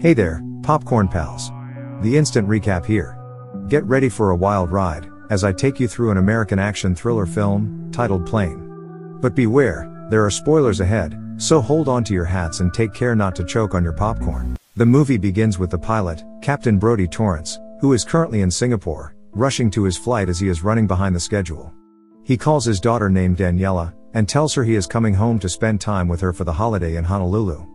Hey there, Popcorn Pals. The instant recap here. Get ready for a wild ride, as I take you through an American action thriller film, titled Plane. But beware, there are spoilers ahead, so hold on to your hats and take care not to choke on your popcorn. The movie begins with the pilot, Captain Brodie Torrance, who is currently in Singapore, rushing to his flight as he is running behind the schedule. He calls his daughter named Daniela, and tells her he is coming home to spend time with her for the holiday in Honolulu.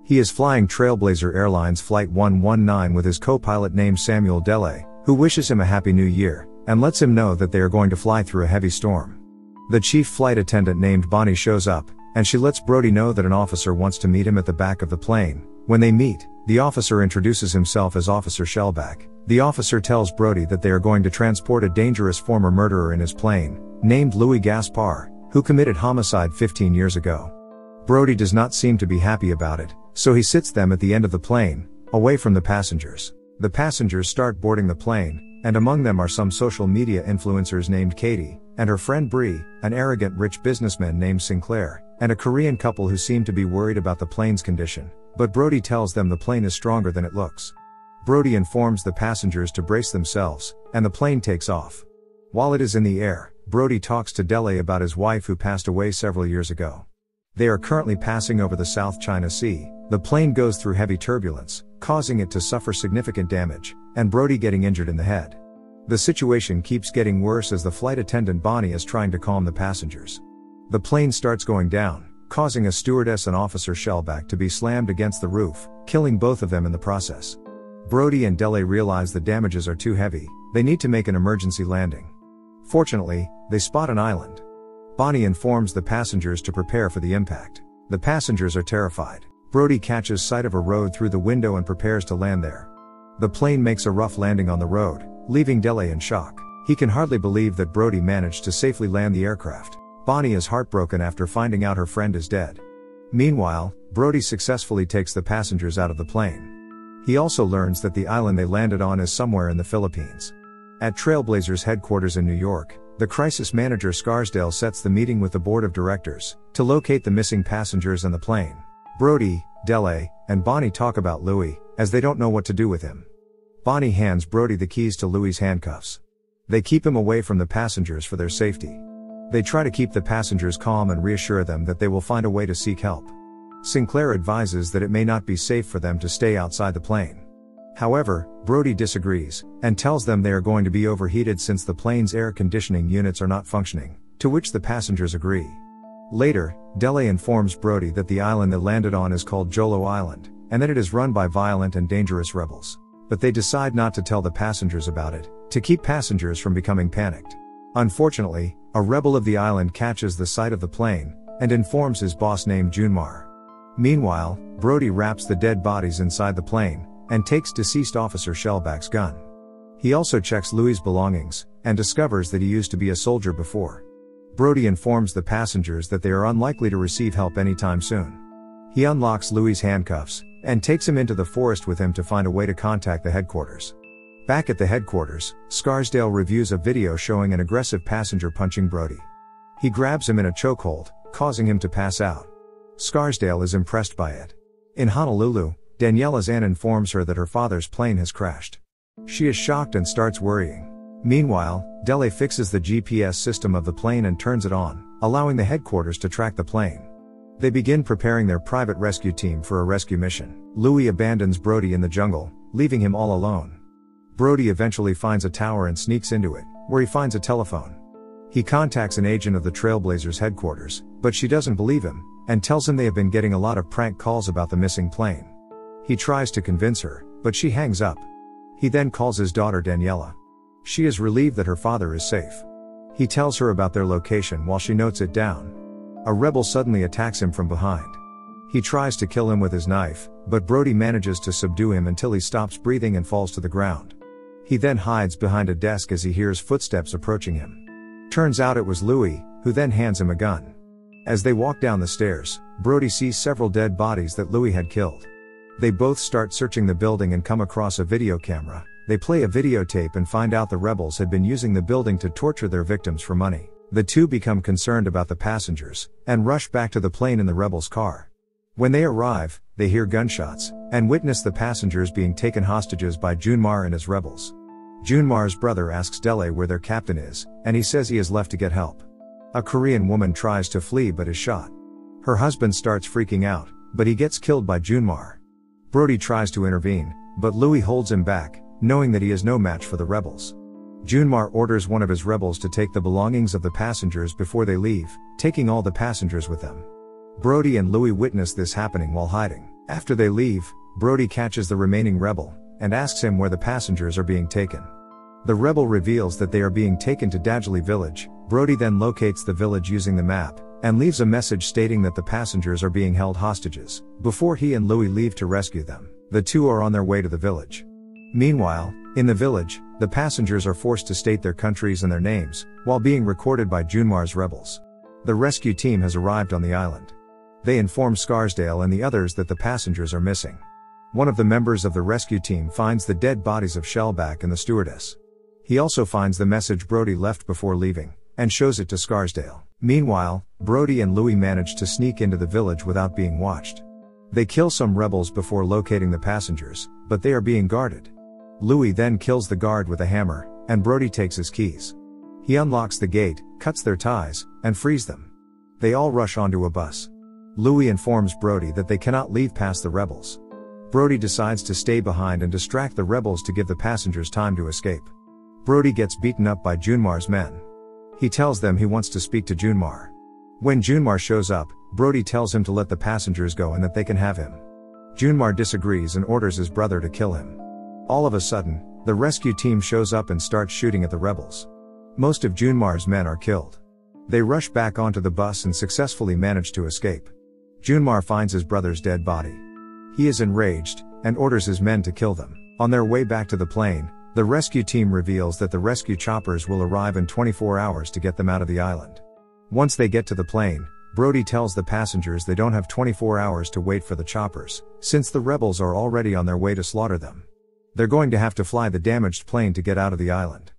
He is flying Trailblazer Airlines Flight 119 with his co-pilot named Samuel Dele, who wishes him a happy new year, and lets him know that they are going to fly through a heavy storm. The chief flight attendant named Bonnie shows up, and she lets Brodie know that an officer wants to meet him at the back of the plane. When they meet, the officer introduces himself as Officer Shellback. The officer tells Brodie that they are going to transport a dangerous former murderer in his plane, named Louis Gaspar, who committed homicide 15 years ago. Brodie does not seem to be happy about it, so he sits them at the end of the plane, away from the passengers. The passengers start boarding the plane, and among them are some social media influencers named Katie, and her friend Bree, an arrogant rich businessman named Sinclair, and a Korean couple who seem to be worried about the plane's condition, but Brodie tells them the plane is stronger than it looks. Brodie informs the passengers to brace themselves, and the plane takes off. While it is in the air, Brodie talks to Dele about his wife who passed away several years ago. They are currently passing over the South China Sea. The plane goes through heavy turbulence, causing it to suffer significant damage, and Brodie getting injured in the head. The situation keeps getting worse as the flight attendant Bonnie is trying to calm the passengers. The plane starts going down, causing a stewardess and Officer Shellback to be slammed against the roof, killing both of them in the process. Brodie and Dele realize the damages are too heavy, they need to make an emergency landing. Fortunately, they spot an island. Bonnie informs the passengers to prepare for the impact. The passengers are terrified. Brodie catches sight of a road through the window and prepares to land there. The plane makes a rough landing on the road, leaving Dele in shock. He can hardly believe that Brodie managed to safely land the aircraft. Bonnie is heartbroken after finding out her friend is dead. Meanwhile, Brodie successfully takes the passengers out of the plane. He also learns that the island they landed on is somewhere in the Philippines. At Trailblazer's headquarters in New York, the crisis manager Scarsdale sets the meeting with the board of directors to locate the missing passengers and the plane. Brodie, Dele, and Bonnie talk about Louis, as they don't know what to do with him. Bonnie hands Brodie the keys to Louis's handcuffs. They keep him away from the passengers for their safety. They try to keep the passengers calm and reassure them that they will find a way to seek help. Sinclair advises that it may not be safe for them to stay outside the plane. However, Brodie disagrees, and tells them they are going to be overheated since the plane's air conditioning units are not functioning, to which the passengers agree. Later, Dele informs Brodie that the island they landed on is called Jolo Island, and that it is run by violent and dangerous rebels. But they decide not to tell the passengers about it, to keep passengers from becoming panicked. Unfortunately, a rebel of the island catches the sight of the plane, and informs his boss named Junmar. Meanwhile, Brodie wraps the dead bodies inside the plane, and takes deceased Officer Shellback's gun. He also checks Louis's belongings, and discovers that he used to be a soldier before. Brodie informs the passengers that they are unlikely to receive help anytime soon. He unlocks Louis's handcuffs, and takes him into the forest with him to find a way to contact the headquarters. Back at the headquarters, Scarsdale reviews a video showing an aggressive passenger punching Brodie. He grabs him in a chokehold, causing him to pass out. Scarsdale is impressed by it. In Honolulu, Daniela's aunt informs her that her father's plane has crashed. She is shocked and starts worrying. Meanwhile, Dele fixes the GPS system of the plane and turns it on, allowing the headquarters to track the plane. They begin preparing their private rescue team for a rescue mission. Louis abandons Brodie in the jungle, leaving him all alone. Brodie eventually finds a tower and sneaks into it, where he finds a telephone. He contacts an agent of the Trailblazers headquarters, but she doesn't believe him, and tells him they have been getting a lot of prank calls about the missing plane. He tries to convince her, but she hangs up. He then calls his daughter Daniela. She is relieved that her father is safe. He tells her about their location while she notes it down. A rebel suddenly attacks him from behind. He tries to kill him with his knife, but Brodie manages to subdue him until he stops breathing and falls to the ground. He then hides behind a desk as he hears footsteps approaching him. Turns out it was Louis, who then hands him a gun. As they walk down the stairs, Brodie sees several dead bodies that Louis had killed. They both start searching the building and come across a video camera. They play a videotape and find out the rebels had been using the building to torture their victims for money. The two become concerned about the passengers, and rush back to the plane in the rebels' car. When they arrive, they hear gunshots, and witness the passengers being taken hostages by Junmar and his rebels. Junmar's brother asks Dele where their captain is, and he says he has left to get help. A Korean woman tries to flee but is shot. Her husband starts freaking out, but he gets killed by Junmar. Brody tries to intervene, but Louis holds him back, knowing that he is no match for the rebels. Junmar orders one of his rebels to take the belongings of the passengers before they leave, taking all the passengers with them. Brody and Louis witness this happening while hiding. After they leave, Brody catches the remaining rebel, and asks him where the passengers are being taken. The rebel reveals that they are being taken to Dajali village. Brody then locates the village using the map, and leaves a message stating that the passengers are being held hostages. Before he and Louis leave to rescue them, the two are on their way to the village. Meanwhile, in the village, the passengers are forced to state their countries and their names, while being recorded by Junmar's rebels. The rescue team has arrived on the island. They inform Scarsdale and the others that the passengers are missing. One of the members of the rescue team finds the dead bodies of Shellback and the stewardess. He also finds the message Brody left before leaving, and shows it to Scarsdale. Meanwhile, Brody and Louis manage to sneak into the village without being watched. They kill some rebels before locating the passengers, but they are being guarded. Louis then kills the guard with a hammer, and Brody takes his keys. He unlocks the gate, cuts their ties, and frees them. They all rush onto a bus. Louis informs Brody that they cannot leave past the rebels. Brody decides to stay behind and distract the rebels to give the passengers time to escape. Brody gets beaten up by Junmar's men. He tells them he wants to speak to Junmar. When Junmar shows up, Brody tells him to let the passengers go and that they can have him. Junmar disagrees and orders his brother to kill him. All of a sudden, the rescue team shows up and starts shooting at the rebels. Most of Junmar's men are killed. They rush back onto the bus and successfully manage to escape. Junmar finds his brother's dead body. He is enraged, and orders his men to kill them. On their way back to the plane, the rescue team reveals that the rescue choppers will arrive in 24 hours to get them out of the island. Once they get to the plane, Brody tells the passengers they don't have 24 hours to wait for the choppers, since the rebels are already on their way to slaughter them. They're going to have to fly the damaged plane to get out of the island.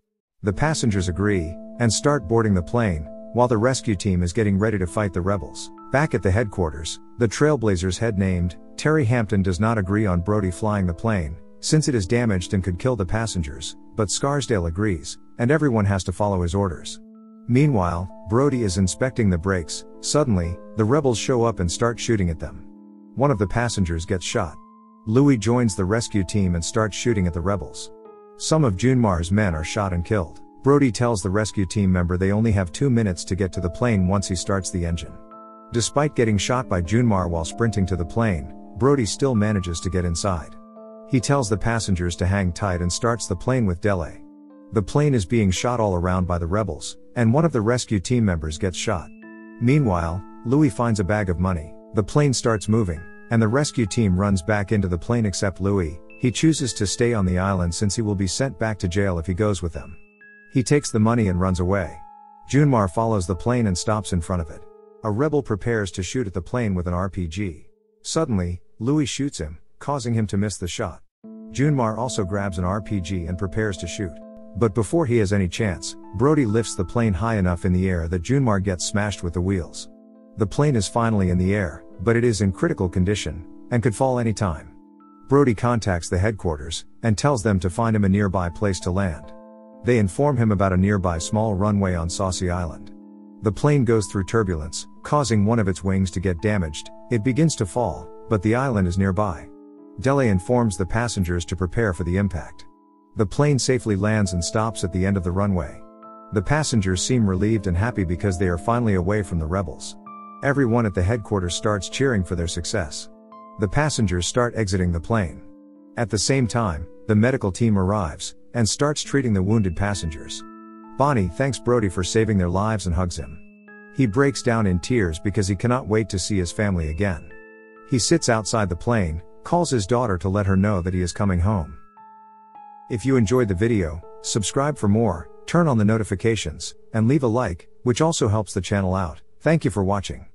The passengers agree, and start boarding the plane, while the rescue team is getting ready to fight the rebels. Back at the headquarters, the Trailblazers head named Terry Hampton does not agree on Brody flying the plane, since it is damaged and could kill the passengers, but Scarsdale agrees, and everyone has to follow his orders. Meanwhile, Brody is inspecting the brakes. Suddenly, the rebels show up and start shooting at them. One of the passengers gets shot. Louis joins the rescue team and starts shooting at the rebels. Some of Junmar's men are shot and killed. Brody tells the rescue team member they only have 2 minutes to get to the plane once he starts the engine. Despite getting shot by Junmar while sprinting to the plane, Brody still manages to get inside. He tells the passengers to hang tight and starts the plane with Dele. The plane is being shot all around by the rebels, and one of the rescue team members gets shot. Meanwhile, Louis finds a bag of money. The plane starts moving, and the rescue team runs back into the plane except Louis. He chooses to stay on the island since he will be sent back to jail if he goes with them. He takes the money and runs away. Junmar follows the plane and stops in front of it. A rebel prepares to shoot at the plane with an RPG. Suddenly, Louis shoots him, causing him to miss the shot. Junmar also grabs an RPG and prepares to shoot. But before he has any chance, Brody lifts the plane high enough in the air that Junmar gets smashed with the wheels. The plane is finally in the air, but it is in critical condition, and could fall any time. Brody contacts the headquarters, and tells them to find him a nearby place to land. They inform him about a nearby small runway on Saucy Island. The plane goes through turbulence, causing one of its wings to get damaged. It begins to fall, but the island is nearby. Dele informs the passengers to prepare for the impact. The plane safely lands and stops at the end of the runway. The passengers seem relieved and happy because they are finally away from the rebels. Everyone at the headquarters starts cheering for their success. The passengers start exiting the plane. At the same time, the medical team arrives, and starts treating the wounded passengers. Bonnie thanks Brody for saving their lives and hugs him. He breaks down in tears because he cannot wait to see his family again. He sits outside the plane, calls his daughter to let her know that he is coming home. If you enjoyed the video, subscribe for more, turn on the notifications, and leave a like, which also helps the channel out. Thank you for watching.